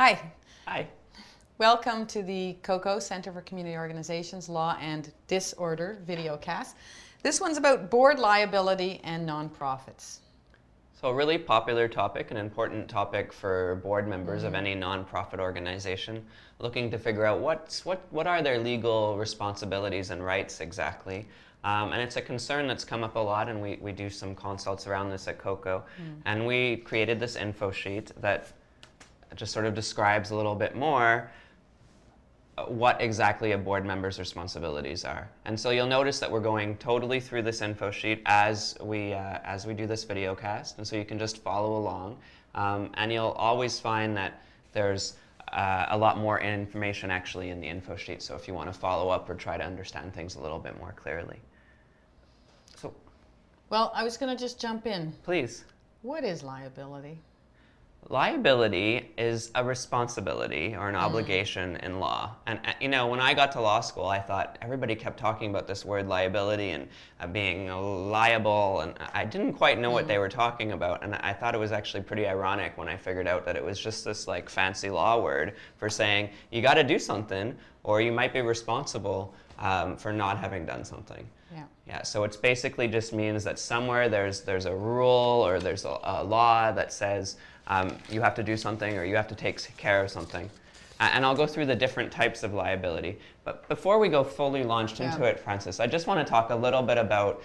Hi. Hi. Welcome to the COCo, Center for Community Organizations, Law and Disorder videocast. This one's about board liability and nonprofits. So a really popular topic, an important topic for board members of any nonprofit organization, looking to figure out what are their legal responsibilities and rights exactly. And it's a concern that's come up a lot, and we do some consults around this at COCo. And we created this info sheet that just sort of describes a little bit more what exactly a board member's responsibilities are. And so you'll notice that we're going totally through this info sheet as we do this video cast, and so you can just follow along. And you'll always find that there's a lot more information actually in the info sheet, so if you want to follow up or try to understand things a little bit more clearly. So, well, I was going to just jump in. Please. What is liability? Liability is a responsibility or an obligation in law. And you know, when I got to law school, I thought everybody kept talking about this word liability and being liable, and I didn't quite know what they were talking about. And I thought it was actually pretty ironic when I figured out that it was just this like fancy law word for saying you got to do something or you might be responsible for not having done something. Yeah, so it basically just means that somewhere there's a rule or there's a law that says you have to do something or you have to take care of something. And I'll go through the different types of liability. But before we go fully launched into it, Francis, I just want to talk a little bit about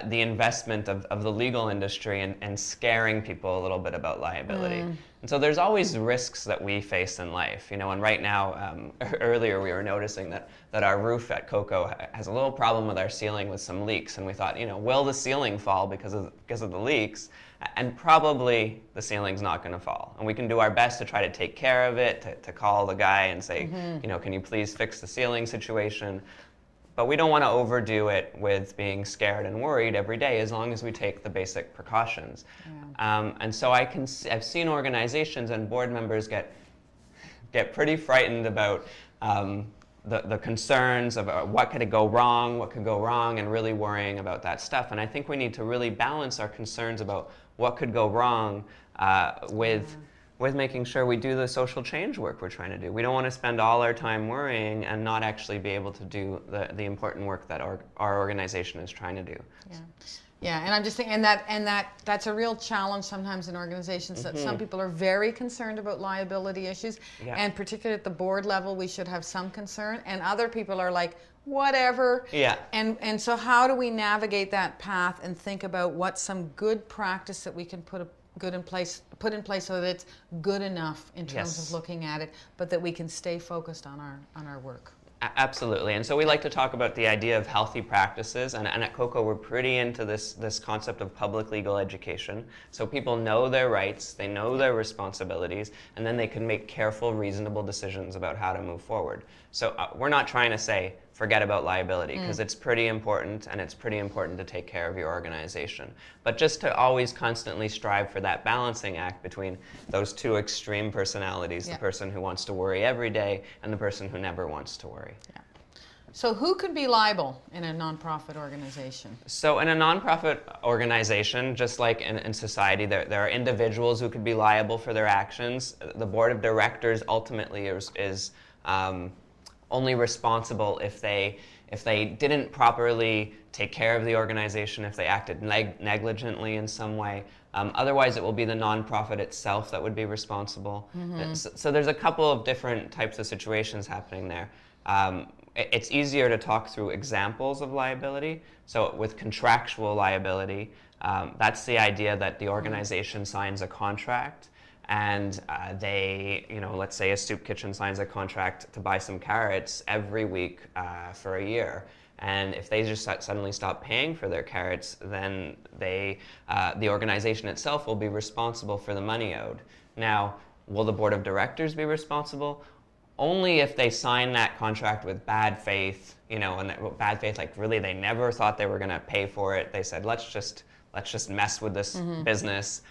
the investment of the legal industry and scaring people a little bit about liability. And so there's always risks that we face in life, you know, and right now, earlier we were noticing that our roof at COCo has a little problem with our ceiling with some leaks, and we thought, you know, will the ceiling fall because of the leaks? And probably the ceiling's not going to fall. And we can do our best to try to take care of it, to call the guy and say, you know, can you please fix the ceiling situation? But we don't want to overdo it with being scared and worried every day, as long as we take the basic precautions. And so I've seen organizations and board members get pretty frightened about the concerns of what could go wrong, and really worrying about that stuff. And I think we need to really balance our concerns about what could go wrong with making sure we do the social change work we're trying to do. We don't want to spend all our time worrying and not actually be able to do the important work that our organization is trying to do. Yeah, and I'm just thinking, that's a real challenge sometimes in organizations, that some people are very concerned about liability issues, and particularly at the board level, we should have some concern, and other people are like, whatever. And so how do we navigate that path and think about what's some good practice that we can put in place so that it's good enough in terms of looking at it, but that we can stay focused on our work? Absolutely, and so we like to talk about the idea of healthy practices, and at COCo we're pretty into this concept of public legal education. So people know their rights, they know their responsibilities, and then they can make careful, reasonable decisions about how to move forward. So we're not trying to say, forget about liability, because it's pretty important, and it's pretty important to take care of your organization. But just to always constantly strive for that balancing act between those two extreme personalities, the person who wants to worry every day and the person who never wants to worry. So who could be liable in a nonprofit organization? So in a nonprofit organization, just like in society, there are individuals who could be liable for their actions. The board of directors ultimately is only responsible if they didn't properly take care of the organization, if they acted negligently in some way. Otherwise, it will be the nonprofit itself that would be responsible. So there's a couple of different types of situations happening there. It's easier to talk through examples of liability. So with contractual liability, that's the idea that the organization signs a contract, and they, you know, let's say a soup kitchen signs a contract to buy some carrots every week for a year. And if they just suddenly stop paying for their carrots, then the organization itself will be responsible for the money owed. Now, will the board of directors be responsible? Only if they sign that contract with bad faith, you know, and bad faith, like really they never thought they were going to pay for it. They said, let's just mess with this business,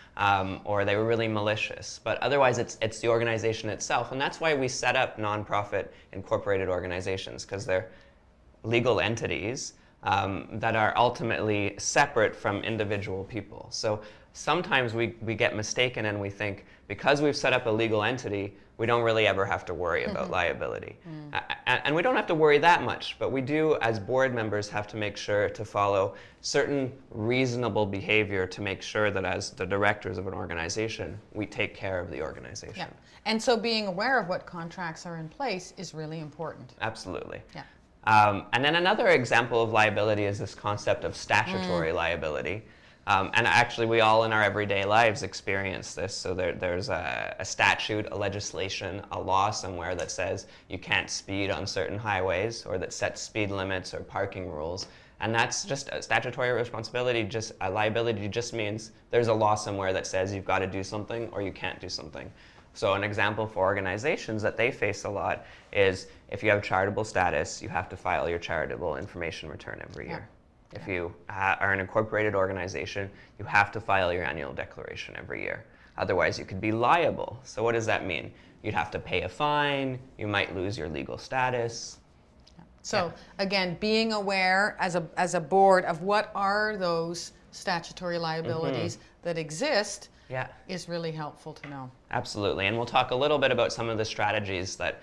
or they were really malicious. But otherwise, it's the organization itself, and that's why we set up nonprofit incorporated organizations, because they're legal entities that are ultimately separate from individual people. So sometimes we get mistaken and we think because we've set up a legal entity, we don't really ever have to worry about liability. And we don't have to worry that much, but we do, as board members, have to make sure to follow certain reasonable behavior to make sure that as the directors of an organization, we take care of the organization. Yeah. And so being aware of what contracts are in place is really important. Absolutely. Yeah. And then another example of liability is this concept of statutory liability. And actually, we all in our everyday lives experience this. So there's a statute, a legislation, a law somewhere that says you can't speed on certain highways, or that sets speed limits or parking rules. And that's just a statutory responsibility. Just a liability just means there's a law somewhere that says you've got to do something or you can't do something. So an example for organizations that they face a lot is if you have charitable status, you have to file your charitable information return every year. If you are an incorporated organization, you have to file your annual declaration every year. Otherwise, you could be liable. So what does that mean? You'd have to pay a fine. You might lose your legal status. So again, being aware as a board of what are those statutory liabilities that exist is really helpful to know. Absolutely. And we'll talk a little bit about some of the strategies that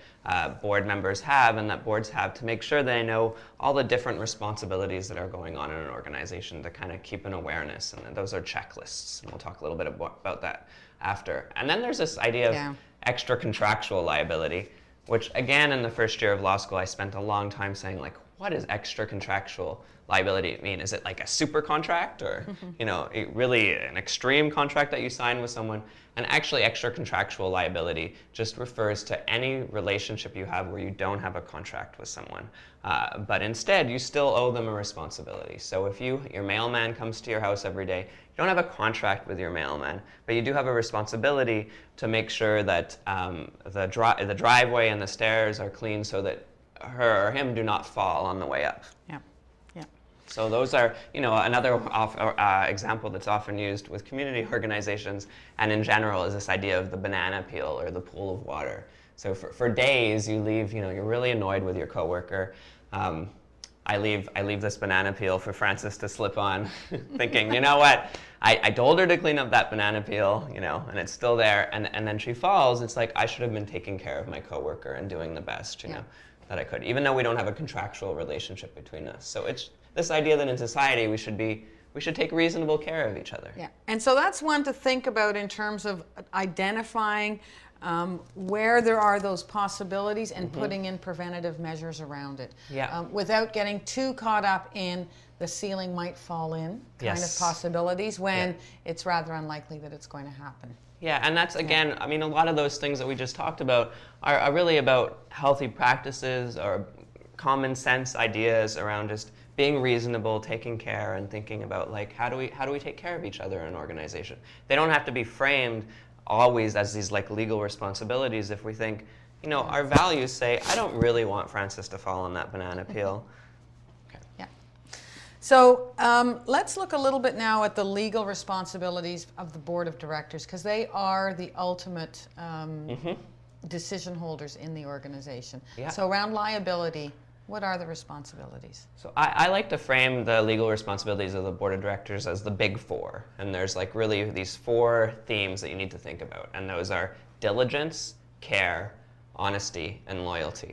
board members have and that boards have to make sure they know all the different responsibilities that are going on in an organization to kind of keep an awareness. And those are checklists. And we'll talk a little bit about that after. And then there's this idea of extra contractual liability, which again, in the first year of law school, I spent a long time saying, like, what does extra contractual liability mean? Is it like a super contract, or really an extreme contract that you sign with someone? And actually, extra contractual liability just refers to any relationship you have where you don't have a contract with someone, but instead you still owe them a responsibility. So if your mailman comes to your house every day, you don't have a contract with your mailman, but you do have a responsibility to make sure that the driveway and the stairs are clean so that her or him do not fall on the way up. Yeah, yeah. So those are, another example that's often used with community organizations and in general is this idea of the banana peel or the pool of water. So for days you leave, you're really annoyed with your coworker. I leave this banana peel for Frances to slip on, thinking, you know what, I told her to clean up that banana peel, and it's still there, and then she falls. It's like I should have been taking care of my coworker and doing the best, that I could, even though we don't have a contractual relationship between us. So it's this idea that in society we should take reasonable care of each other. Yeah, and so that's one to think about in terms of identifying where there are those possibilities and putting in preventative measures around it. Yeah. Without getting too caught up in the ceiling might fall in kind of possibilities when it's rather unlikely that it's going to happen. Yeah, and that's, again, I mean, a lot of those things that we just talked about are really about healthy practices or common sense ideas around just being reasonable, taking care, and thinking about, like, how do we take care of each other in an organization? They don't have to be framed always as these, like, legal responsibilities. If we think, our values say, I don't really want Frances to fall on that banana peel. So let's look a little bit now at the legal responsibilities of the board of directors, because they are the ultimate decision holders in the organization. Yeah. So around liability, what are the responsibilities? So I like to frame the legal responsibilities of the board of directors as the big four. And there's like really these four themes that you need to think about. And those are diligence, care, honesty, and loyalty.